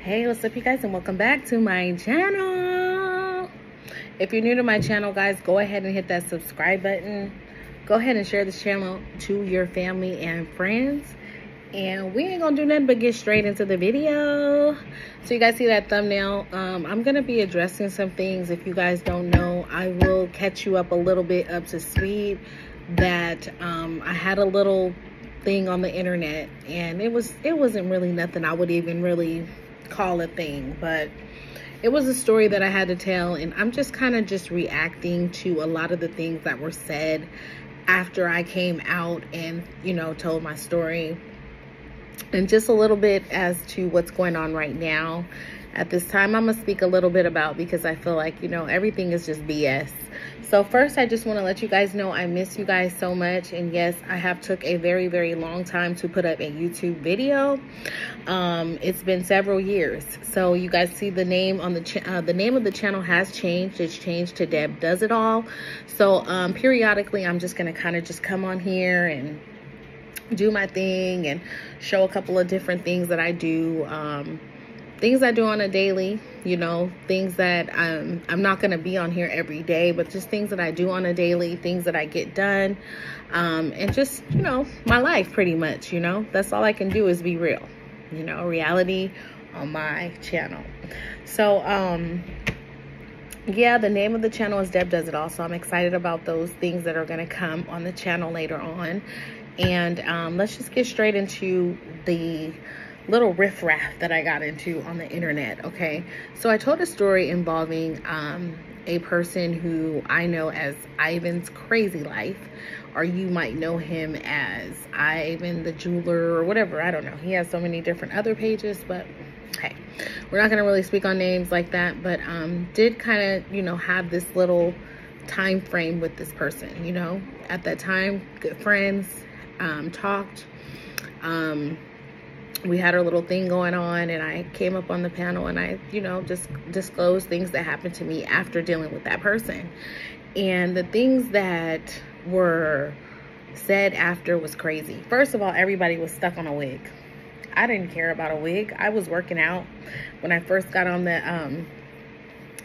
Hey, what's up you guys, and welcome back to my channel. If you're new to my channel, guys, go ahead and hit that subscribe button. Go ahead and share this channel to your family and friends. And we ain't gonna do nothing but get straight into the video. So you guys see that thumbnail? I'm gonna be addressing some things. If you guys don't know, I will catch you up a little bit up to speed that I had a little thing on the internet, and it wasn't really nothing I would even really call a thing, but it was a story that I had to tell, and I'm just kind of just reacting to a lot of the things that were said after I came out and, you know, told my story, and just a little bit as to what's going on right now. At this time, I'm gonna speak a little bit about, because I feel like, you know, everything is just BS. So first, I just want to let you guys know I miss you guys so much. And yes, I have took a very, very long time to put up a YouTube video. It's been several years. So you guys see the name on the name of the channel has changed. It's changed to Deb Does It All. So periodically, I'm just going to kind of just come on here and do my thing and show a couple of different things that I do. Things I do on a daily, you know, things that I'm not going to be on here every day, but just things that I do on a daily, things that I get done, and just, you know, my life pretty much, you know, that's all I can do is be real, you know, reality on my channel. So, yeah, the name of the channel is Deb Does It All. So I'm excited about those things that are going to come on the channel later on. And let's just get straight into the little riffraff that I got into on the internet. Okay, so I told a story involving a person who I know as Ivan's Crazy Life, or you might know him as Ivan the Jeweler or whatever. I don't know. He has so many different other pages, but hey, we're not going to really speak on names like that. But did kind of, you know, have this little time frame with this person. You know, at that time, good friends, talked. We had our little thing going on, and I came up on the panel and I, you know, just disclosed things that happened to me after dealing with that person. And the things that were said after was crazy. First of all, everybody was stuck on a wig. I didn't care about a wig. I was working out when I first got on the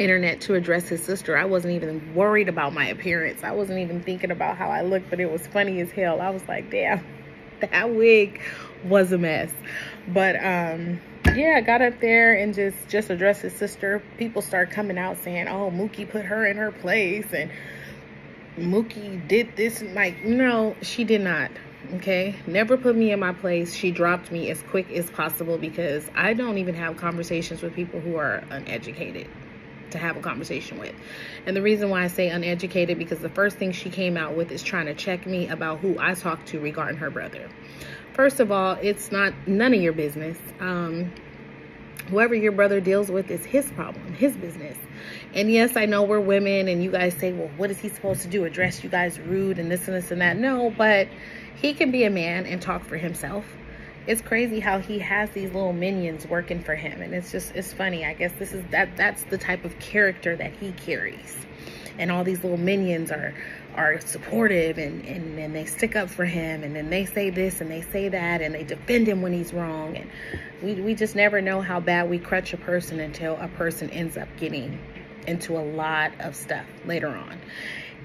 internet to address his sister. I wasn't even worried about my appearance. I wasn't even thinking about how I looked, but it was funny as hell. I was like, damn, that wig was a mess. But yeah, I got up there and just addressed his sister. People started coming out saying, oh, Mookie put her in her place and Mookie did this. And like, no, she did not. Okay, never put me in my place. She dropped me as quick as possible, because I don't even have conversations with people who are uneducated to have a conversation with. And the reason why I say uneducated, because the first thing she came out with is trying to check me about who I talked to regarding her brother. First of all, it's none of your business. Whoever your brother deals with is his problem, his business. And yes, I know we're women, and you guys say, well, what is he supposed to do? Address you guys rude and this and this and that. No, but he can be a man and talk for himself. It's crazy how he has these little minions working for him, and it's funny. I guess that's the type of character that he carries, and all these little minions are supportive and they stick up for him, and then they say this and they say that, and they defend him when he's wrong. And we just never know how bad we crutch a person until a person ends up getting into a lot of stuff later on.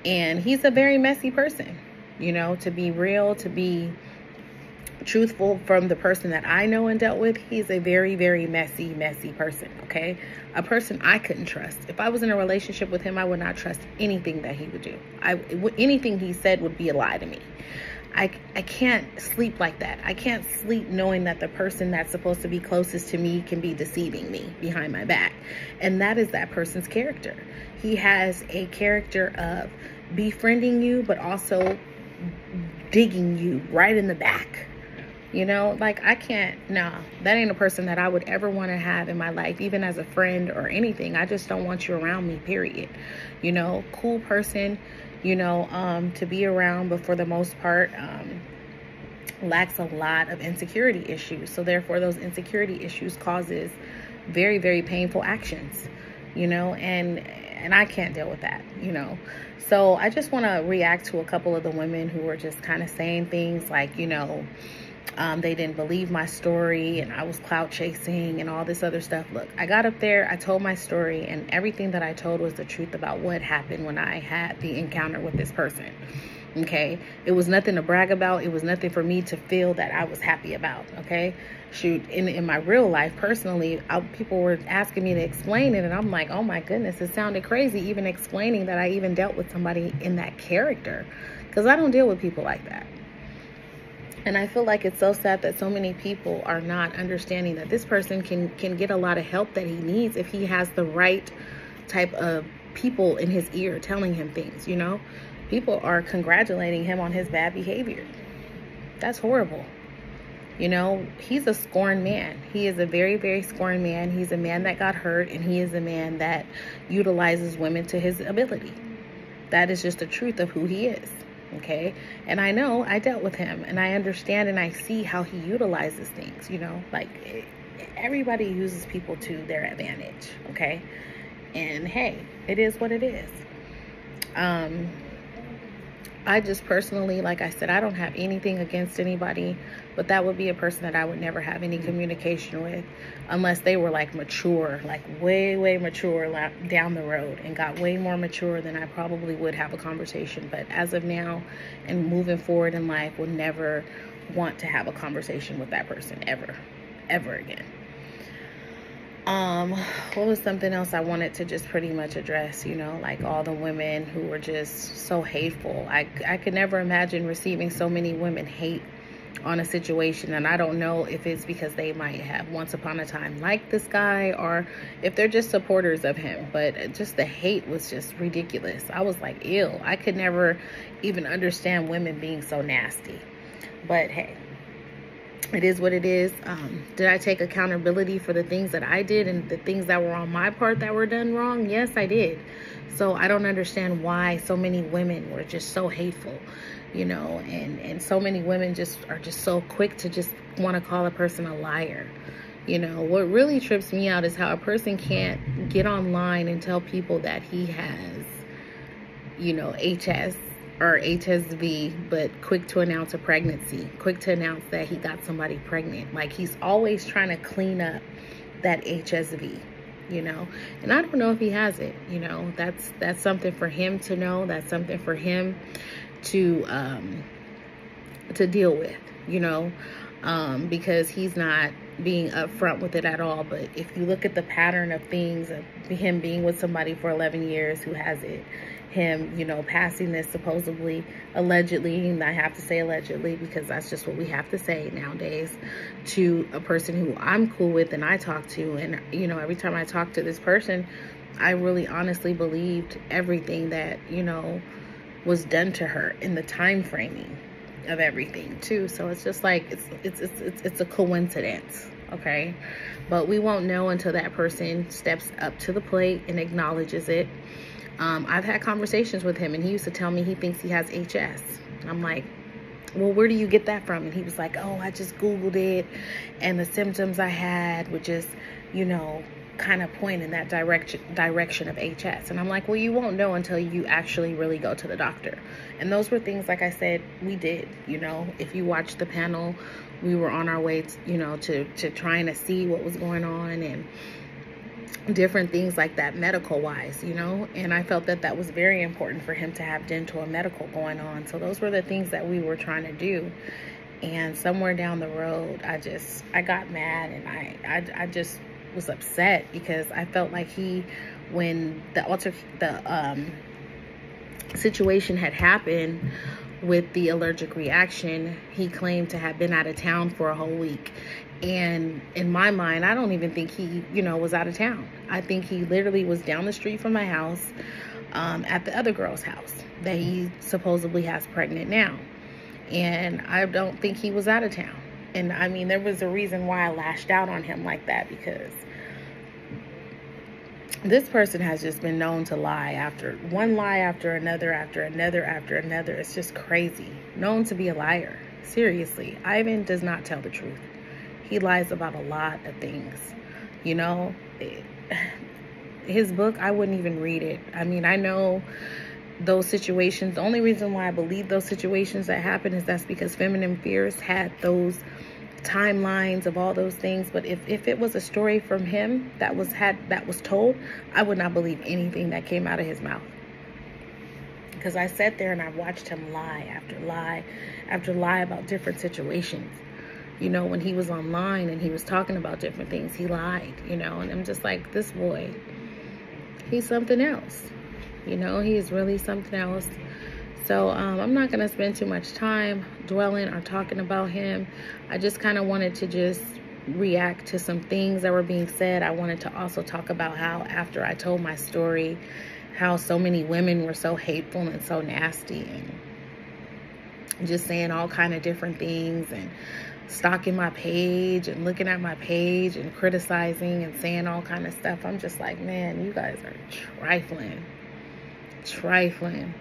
And he's a very messy person, you know, to be real, to be truthful. From the person that I know and dealt with, he's a very, very messy person. Okay, a person I couldn't trust. If I was in a relationship with him, I would not trust anything that he would do. Anything he said would be a lie to me. I can't sleep like that. I can't sleep knowing that the person that's supposed to be closest to me can be deceiving me behind my back. And that is that person's character. He has a character of befriending you, but also digging you right in the back. You know, like, I can't, nah, that ain't a person that I would ever want to have in my life, even as a friend or anything. I just don't want you around me, period. You know, cool person, you know, to be around, but for the most part, lacks a lot of insecurity issues. So therefore, those insecurity issues causes very, very painful actions, you know, and I can't deal with that, you know. So I just want to react to a couple of the women who were just kind of saying things like, you know, They didn't believe my story, and I was clout chasing and all this other stuff. Look, I got up there, I told my story, and everything that I told was the truth about what happened when I had the encounter with this person. Okay, it was nothing to brag about. It was nothing for me to feel that I was happy about. Okay, shoot, in my real life, personally, people were asking me to explain it, and I'm like, oh my goodness, it sounded crazy even explaining that I even dealt with somebody in that character, because I don't deal with people like that. And I feel like it's so sad that so many people are not understanding that this person can get a lot of help that he needs if he has the right type of people in his ear telling him things, you know? People are congratulating him on his bad behavior. That's horrible. You know, he's a scorned man. He is a very, very scorned man. He's a man that got hurt, and he is a man that utilizes women to his ability. That is just the truth of who he is. Okay, and I know I dealt with him, and I understand and I see how he utilizes things, you know, like everybody uses people to their advantage. Okay, and hey, it is what it is. I just personally, like I said, I don't have anything against anybody, but that would be a person that I would never have any communication with unless they were like mature, like way, way mature down the road, and got way more mature than I probably would have a conversation. But as of now and moving forward in life, would never want to have a conversation with that person ever again. What was something else I wanted to just pretty much address, you know, like all the women who were just so hateful. I could never imagine receiving so many women hate on a situation, and I don't know if it's because they might have once upon a time liked this guy or if they're just supporters of him, but just the hate was just ridiculous. I was like, ew, I could never even understand women being so nasty. But hey, it is what it is. Did I take accountability for the things that I did and the things that were on my part that were done wrong? Yes, I did. So I don't understand why so many women were just so hateful, you know, and so many women just are just so quick to just want to call a person a liar. You know, what really trips me out is how a person can't get online and tell people that he has, you know, HS or HSV, but quick to announce a pregnancy, quick to announce that he got somebody pregnant. Like, he's always trying to clean up that HSV, you know, and I don't know if he has it, you know. That's something for him to know. That's something for him to deal with, you know, because he's not being upfront with it at all. But if you look at the pattern of things, of him being with somebody for 11 years who has it, him, you know, passing this supposedly, allegedly, and I have to say allegedly because that's just what we have to say nowadays, to a person who I'm cool with and I talk to. And, you know, every time I talk to this person, I really honestly believed everything that, you know, was done to her in the time framing of everything too. So it's just like, it's a coincidence. Okay. But we won't know until that person steps up to the plate and acknowledges it. I've had conversations with him, and he used to tell me he thinks he has HS. I'm like, well, where do you get that from? And he was like, oh, I just Googled it, and the symptoms I had would just, you know, kind of point in that direction of HS. And I'm like, well, you won't know until you actually really go to the doctor. And those were things, like I said, we did, you know. If you watched the panel, we were on our way, you know, to trying to see what was going on and different things like that, medical wise, you know. And I felt that that was very important for him to have dental and medical going on. So those were the things that we were trying to do. And somewhere down the road, I got mad, and I just was upset because I felt like when the situation had happened with the allergic reaction, he claimed to have been out of town for a whole week. And in my mind, I don't even think he, you know, was out of town. I think he literally was down the street from my house, at the other girl's house that he supposedly has pregnant now. And I don't think he was out of town. And I mean, there was a reason why I lashed out on him like that, because this person has just been known to lie after one lie after another, after another, after another. It's just crazy. Known to be a liar. Seriously, Ivan does not tell the truth. He lies about a lot of things, you know. His book, I wouldn't even read it. I mean, I know those situations. The only reason why I believe those situations that happen is that's because Feminine Fears had those timelines of all those things. But if it was a story from him that was told, I would not believe anything that came out of his mouth. Because I sat there and I watched him lie after lie after lie about different situations. You know, when he was online and he was talking about different things, he lied, you know. And I'm just like, this boy, he's something else. You know, he is really something else. So I'm not going to spend too much time dwelling or talking about him. I just kind of wanted to just react to some things that were being said. I wanted to also talk about how after I told my story, how so many women were so hateful and so nasty and just saying all kind of different things and stalking my page and looking at my page and criticizing and saying all kind of stuff. I'm just like, man, you guys are trifling.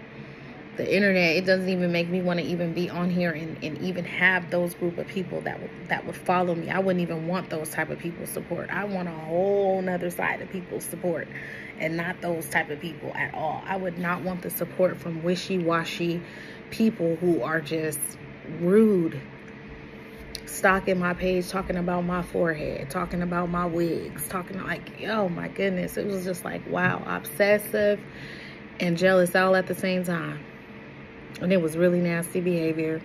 The internet, it doesn't even make me want to even be on here and even have those group of people that would follow me. I wouldn't even want those type of people's support. I want a whole nother side of people's support and not those type of people at all. I would not want the support from wishy-washy people who are just rude, stalking my page, talking about my forehead, talking about my wigs, talking like, oh my goodness. It was just like, wow, obsessive and jealous all at the same time. And it was really nasty behavior.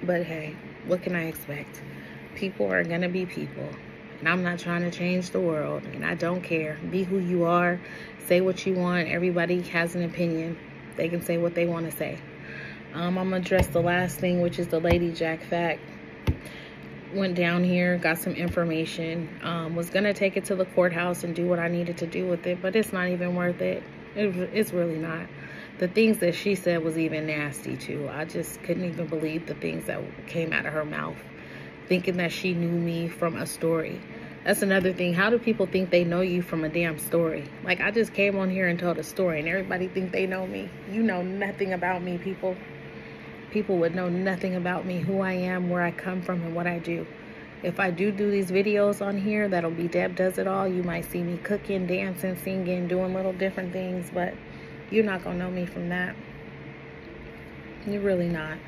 But hey, what can I expect? People are gonna be people. And I'm not trying to change the world. And I don't care. Be who you are. Say what you want. Everybody has an opinion. They can say what they want to say. I'm gonna address the last thing, which is the lady Jack Fack. Went down here, got some information. Was gonna take it to the courthouse and do what I needed to do with it. But it's not even worth it. It's really not. The things that she said was even nasty too. I just couldn't even believe the things that came out of her mouth. Thinking that she knew me from a story. That's another thing. How do people think they know you from a damn story? Like, I just came on here and told a story and everybody think they know me. You know nothing about me, people. People would know nothing about me, who I am, where I come from, and what I do. If I do these videos on here, that'll be Deb Does It All. You might see me cooking, dancing, singing, doing little different things, but you're not going to know me from that. You're really not.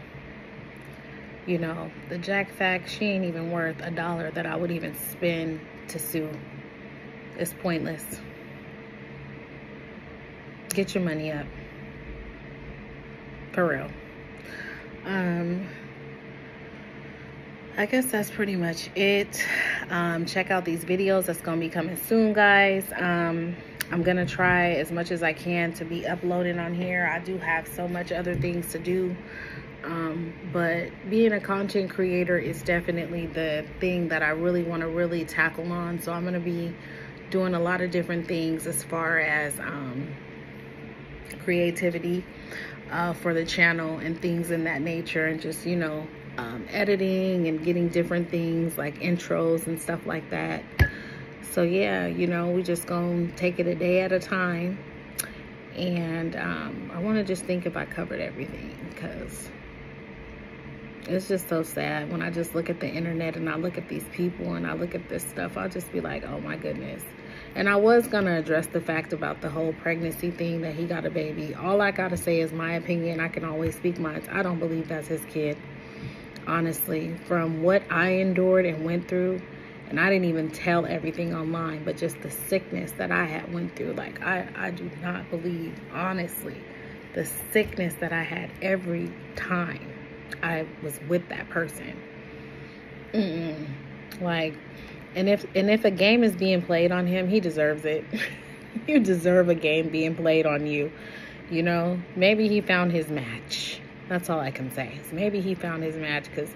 You know, the Jack Fack, she ain't even worth $1 that I would even spend to sue. It's pointless. Get your money up. For real. I guess that's pretty much it. Check out these videos that's going to be coming soon, guys. I'm going to try as much as I can to be uploading on here. I do have so much other things to do. But being a content creator is definitely the thing that I really want to really tackle on. So I'm going to be doing a lot of different things as far as creativity for the channel and things in that nature, and just, you know, editing and getting different things like intros and stuff like that. So yeah, you know, we just gonna take it a day at a time. And I want to just think if I covered everything, because it's just so sad when I just look at the internet and I look at these people and I look at this stuff. I'll just be like, oh my goodness. And I was going to address the fact about the whole pregnancy thing, that he got a baby. All I got to say is my opinion. I can always speak mine. I don't believe that's his kid. Honestly, from what I endured and went through, and I didn't even tell everything online, but just the sickness that I had went through. Like, I do not believe, honestly, the sickness that I had every time I was with that person. Like, and if a game is being played on him, he deserves it. You deserve a game being played on you. You know, maybe he found his match. That's all I can say. Maybe he found his match, because,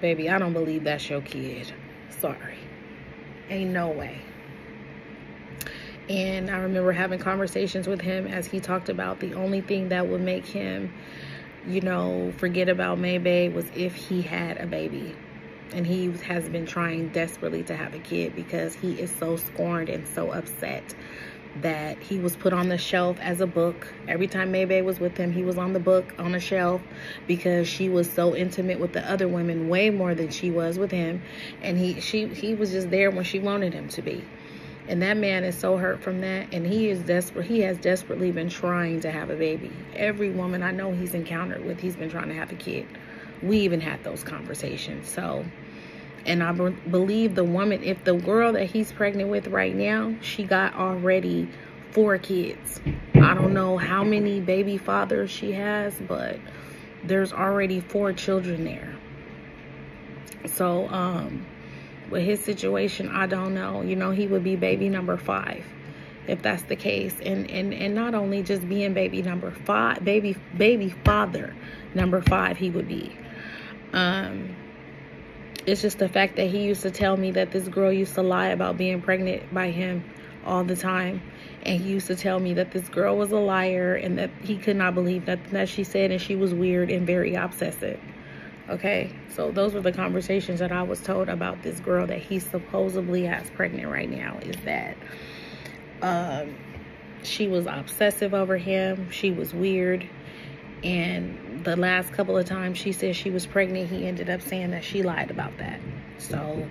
baby, I don't believe that's your kid. Sorry. Ain't no way. And I remember having conversations with him as he talked about the only thing that would make him, you know, forget about Maybay was if he had a baby. And he has been trying desperately to have a kid, because he is so scorned and so upset that he was put on the shelf as a book. Every time Maybay was with him, he was on the book, on a shelf, because she was so intimate with the other women, way more than she was with him. And he was just there when she wanted him to be. And that man is so hurt from that, and he is desperate. He has desperately been trying to have a baby. Every woman I know he's encountered with, he's been trying to have a kid. We even had those conversations. So, and I believe the woman, if the girl that he's pregnant with right now, she got already 4 kids. I don't know how many baby fathers she has, but there's already 4 children there. So, with his situation, I don't know. You know, he would be baby number 5 if that's the case. And not only just being baby number 5, baby father number 5, he would be. It's just the fact that he used to tell me that this girl used to lie about being pregnant by him all the time. And he used to tell me that this girl was a liar and that he could not believe nothing that she said, and she was weird and very obsessive. Okay, so those were the conversations that I was told about this girl that he supposedly has pregnant right now, is that she was obsessive over him. She was weird. And the last couple of times she said she was pregnant, he ended up saying that she lied about that. So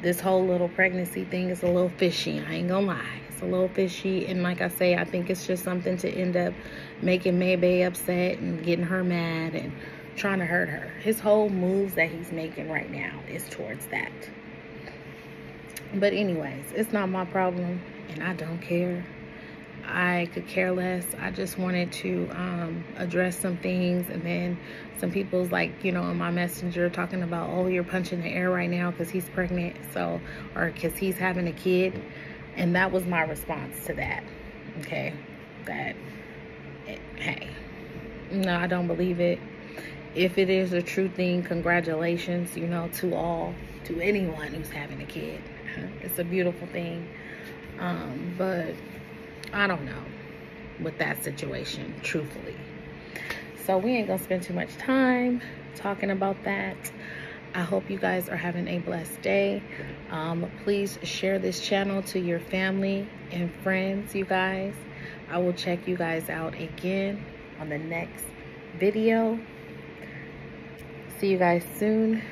this whole little pregnancy thing is a little fishy. I ain't gonna lie. It's a little fishy. And like I say, I think it's just something to end up making Maybay upset and getting her mad and trying to hurt her. His whole moves that he's making right now is towards that. But anyways, it's not my problem, and I don't care. I could care less. I just wanted to address some things. And then some people's like, you know, in my messenger talking about, oh, you're punching the air right now because he's pregnant, so, or because he's having a kid. And that was my response to that. Okay, that, hey, no, I don't believe it. If it is a true thing, congratulations, you know, to anyone who's having a kid. It's a beautiful thing. But I don't know with that situation, truthfully. So we ain't gonna spend too much time talking about that. I hope you guys are having a blessed day. Please share this channel to your family and friends, you guys. I will check you guys out again on the next video. See you guys soon.